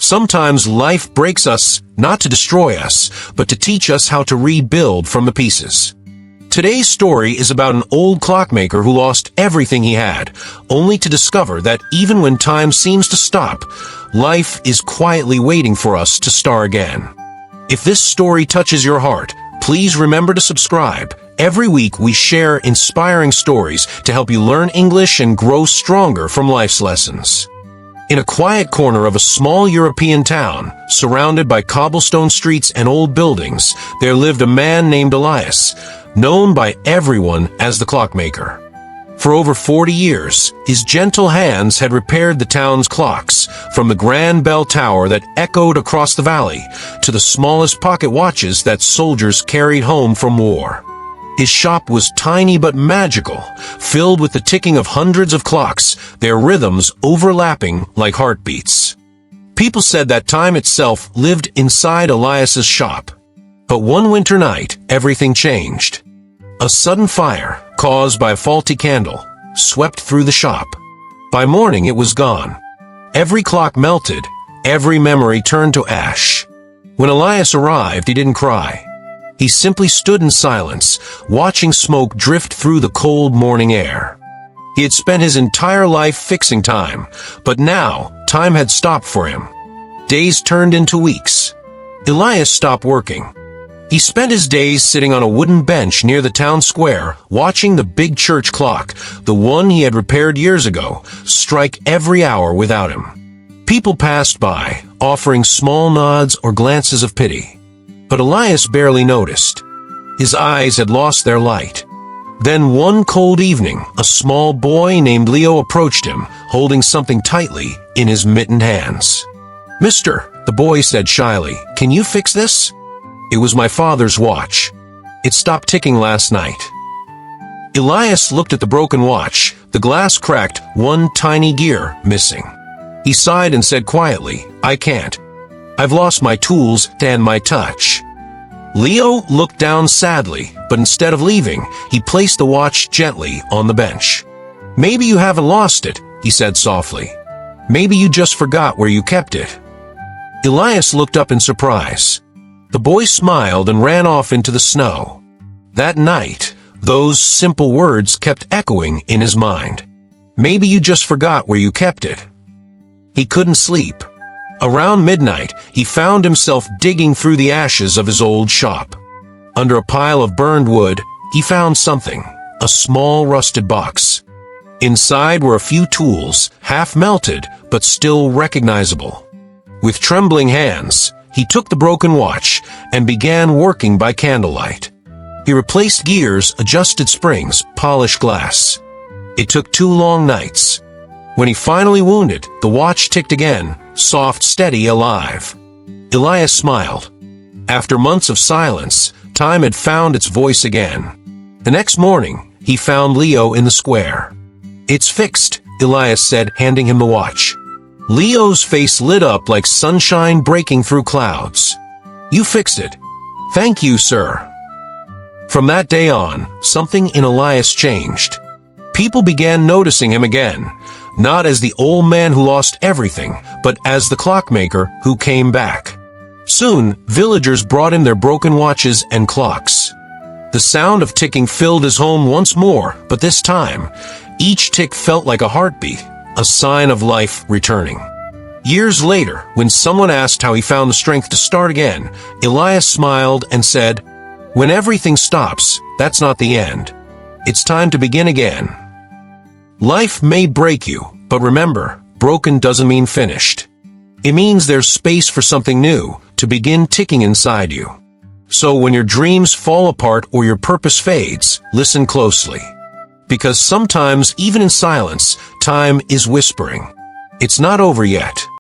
Sometimes life breaks us, not to destroy us, but to teach us how to rebuild from the pieces. Today's story is about an old clockmaker who lost everything he had, only to discover that even when time seems to stop, life is quietly waiting for us to start again. If this story touches your heart, please remember to subscribe. Every week we share inspiring stories to help you learn English and grow stronger from life's lessons. In a quiet corner of a small European town, surrounded by cobblestone streets and old buildings, there lived a man named Elias, known by everyone as the Clockmaker. For over 40 years, his gentle hands had repaired the town's clocks, from the grand bell tower that echoed across the valley to the smallest pocket watches that soldiers carried home from war. His shop was tiny but magical, filled with the ticking of hundreds of clocks, their rhythms overlapping like heartbeats. People said that time itself lived inside Elias's shop. But one winter night, everything changed. A sudden fire, caused by a faulty candle, swept through the shop. By morning it was gone. Every clock melted, every memory turned to ash. When Elias arrived, he didn't cry. He simply stood in silence, watching smoke drift through the cold morning air. He had spent his entire life fixing time, but now time had stopped for him. Days turned into weeks. Elias stopped working. He spent his days sitting on a wooden bench near the town square, watching the big church clock, the one he had repaired years ago, strike every hour without him. People passed by, offering small nods or glances of pity. But Elias barely noticed. His eyes had lost their light. Then one cold evening, a small boy named Leo approached him, holding something tightly in his mittened hands. "Mister," the boy said shyly, "can you fix this?" "It was my father's watch. It stopped ticking last night." Elias looked at the broken watch, the glass cracked, one tiny gear missing. He sighed and said quietly, "I can't. I've lost my tools and my touch." Leo looked down sadly, but instead of leaving, he placed the watch gently on the bench. "Maybe you haven't lost it," he said softly. "Maybe you just forgot where you kept it." Elias looked up in surprise. The boy smiled and ran off into the snow. That night, those simple words kept echoing in his mind. "Maybe you just forgot where you kept it." He couldn't sleep. Around midnight, he found himself digging through the ashes of his old shop. Under a pile of burned wood, he found something, a small rusted box. Inside were a few tools, half melted, but still recognizable. With trembling hands, he took the broken watch and began working by candlelight. He replaced gears, adjusted springs, polished glass. It took 2 long nights. When he finally wound it, the watch ticked again, soft, steady, alive. Elias smiled. After months of silence, time had found its voice again. The next morning, he found Leo in the square. "It's fixed," Elias said, handing him the watch. Leo's face lit up like sunshine breaking through clouds. "You fixed it." "Thank you, sir." From that day on, something in Elias changed. People began noticing him again, not as the old man who lost everything, but as the clockmaker who came back. Soon, villagers brought him their broken watches and clocks. The sound of ticking filled his home once more, but this time, each tick felt like a heartbeat, a sign of life returning. Years later, when someone asked how he found the strength to start again, Elias smiled and said, "When everything stops, that's not the end. It's time to begin again." Life may break you, but remember, broken doesn't mean finished. It means there's space for something new to begin ticking inside you. So when your dreams fall apart or your purpose fades, listen closely. Because sometimes, even in silence, time is whispering, "It's not over yet."